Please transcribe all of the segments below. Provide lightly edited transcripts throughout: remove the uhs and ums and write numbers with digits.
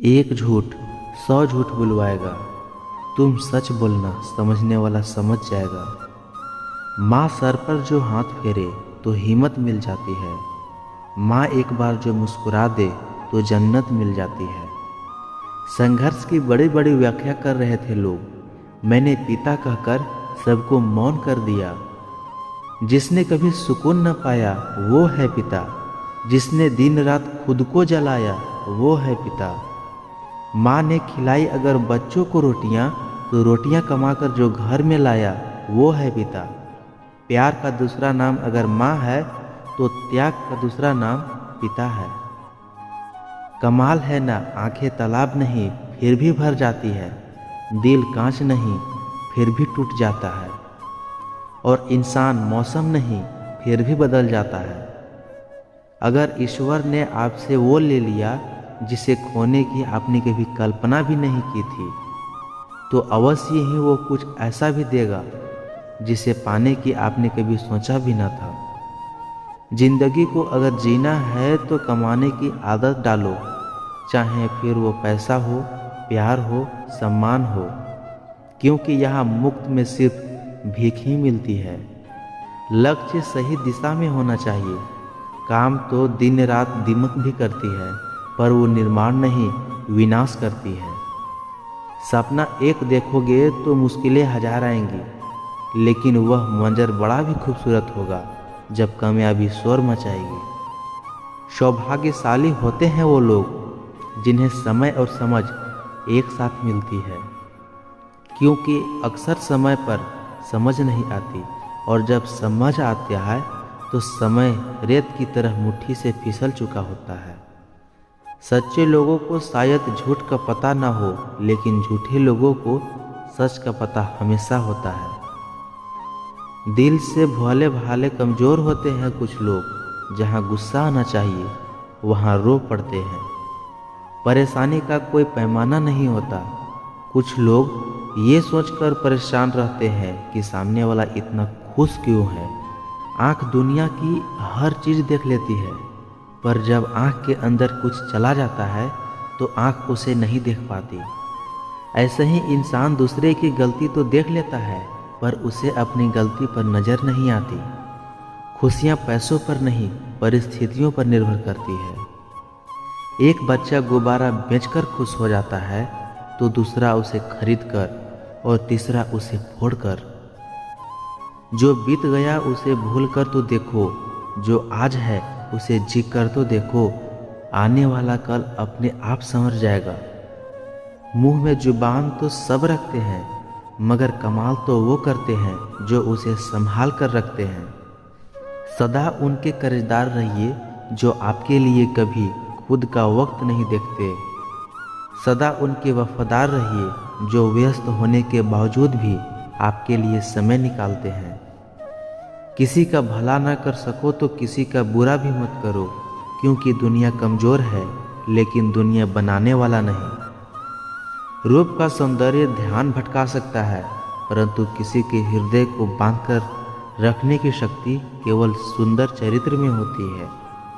एक झूठ 100 झूठ बुलवाएगा। तुम सच बोलना, समझने वाला समझ जाएगा। माँ सर पर जो हाथ फेरे तो हिम्मत मिल जाती है। माँ एक बार जो मुस्कुरा दे तो जन्नत मिल जाती है। संघर्ष की बड़ी बड़ी व्याख्या कर रहे थे लोग, मैंने पिता कहकर सबको मौन कर दिया। जिसने कभी सुकून न पाया वो है पिता, जिसने दिन रात खुद को जलाया वो है पिता। माँ ने खिलाई अगर बच्चों को रोटियां, तो रोटियां कमाकर जो घर में लाया वो है पिता। प्यार का दूसरा नाम अगर माँ है तो त्याग का दूसरा नाम पिता है। कमाल है ना, आंखें तालाब नहीं फिर भी भर जाती है, दिल कांच नहीं फिर भी टूट जाता है, और इंसान मौसम नहीं फिर भी बदल जाता है। अगर ईश्वर ने आपसे वो ले लिया जिसे खोने की आपने कभी कल्पना भी नहीं की थी, तो अवश्य ही वो कुछ ऐसा भी देगा जिसे पाने की आपने कभी सोचा भी ना था। जिंदगी को अगर जीना है तो कमाने की आदत डालो, चाहे फिर वो पैसा हो, प्यार हो, सम्मान हो, क्योंकि यहाँ मुफ्त में सिर्फ भीख ही मिलती है। लक्ष्य सही दिशा में होना चाहिए। काम तो दिन रात दिमक भी करती है, पर वो निर्माण नहीं विनाश करती है। सपना एक देखोगे तो मुश्किलें हजार आएंगी, लेकिन वह मंजर बड़ा भी खूबसूरत होगा जब कामयाबी शोर मचाएगी। सौभाग्यशाली होते हैं वो लोग जिन्हें समय और समझ एक साथ मिलती है, क्योंकि अक्सर समय पर समझ नहीं आती, और जब समझ आती है तो समय रेत की तरह मुट्ठी से फिसल चुका होता है। सच्चे लोगों को शायद झूठ का पता ना हो, लेकिन झूठे लोगों को सच का पता हमेशा होता है। दिल से भोले भाले कमज़ोर होते हैं कुछ लोग, जहाँ गुस्सा आना चाहिए वहाँ रो पड़ते हैं। परेशानी का कोई पैमाना नहीं होता। कुछ लोग ये सोचकर परेशान रहते हैं कि सामने वाला इतना खुश क्यों है। आँख दुनिया की हर चीज़ देख लेती है, पर जब आँख के अंदर कुछ चला जाता है तो आँख उसे नहीं देख पाती। ऐसे ही इंसान दूसरे की गलती तो देख लेता है, पर उसे अपनी गलती पर नज़र नहीं आती। खुशियाँ पैसों पर नहीं, परिस्थितियों पर निर्भर करती है। एक बच्चा गुब्बारा बेचकर खुश हो जाता है, तो दूसरा उसे खरीदकर और तीसरा उसे फोड़कर। जो बीत गया उसे भूलकर तो देखो, जो आज है उसे जी कर तो देखो, आने वाला कल अपने आप संवर जाएगा। मुंह में जुबान तो सब रखते हैं, मगर कमाल तो वो करते हैं जो उसे संभाल कर रखते हैं। सदा उनके कर्जदार रहिए जो आपके लिए कभी खुद का वक्त नहीं देखते। सदा उनके वफादार रहिए जो व्यस्त होने के बावजूद भी आपके लिए समय निकालते हैं। किसी का भला ना कर सको तो किसी का बुरा भी मत करो, क्योंकि दुनिया कमज़ोर है लेकिन दुनिया बनाने वाला नहीं। रूप का सौंदर्य ध्यान भटका सकता है, परंतु किसी के हृदय को बांधकर रखने की शक्ति केवल सुंदर चरित्र में होती है।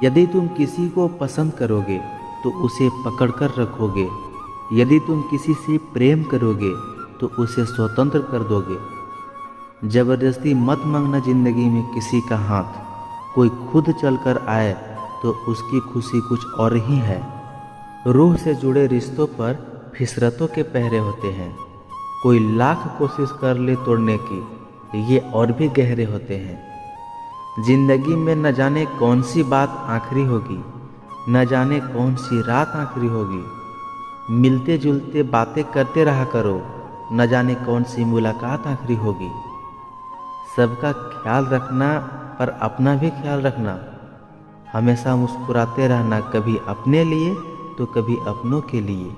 यदि तुम किसी को पसंद करोगे तो उसे पकड़कर रखोगे। यदि तुम किसी से प्रेम करोगे तो उसे स्वतंत्र कर दोगे। जबरदस्ती मत मांगना जिंदगी में किसी का हाथ। कोई खुद चलकर आए तो उसकी खुशी कुछ और ही है। रूह से जुड़े रिश्तों पर फिसरतों के पहरे होते हैं। कोई लाख कोशिश कर ले तोड़ने की, ये और भी गहरे होते हैं। जिंदगी में न जाने कौन सी बात आखिरी होगी, न जाने कौन सी रात आखिरी होगी। मिलते जुलते बातें करते रहा करो, न जाने कौन सी मुलाकात आखिरी होगी। सबका ख्याल रखना, पर अपना भी ख्याल रखना। हमेशा मुस्कुराते रहना, कभी अपने लिए तो कभी अपनों के लिए।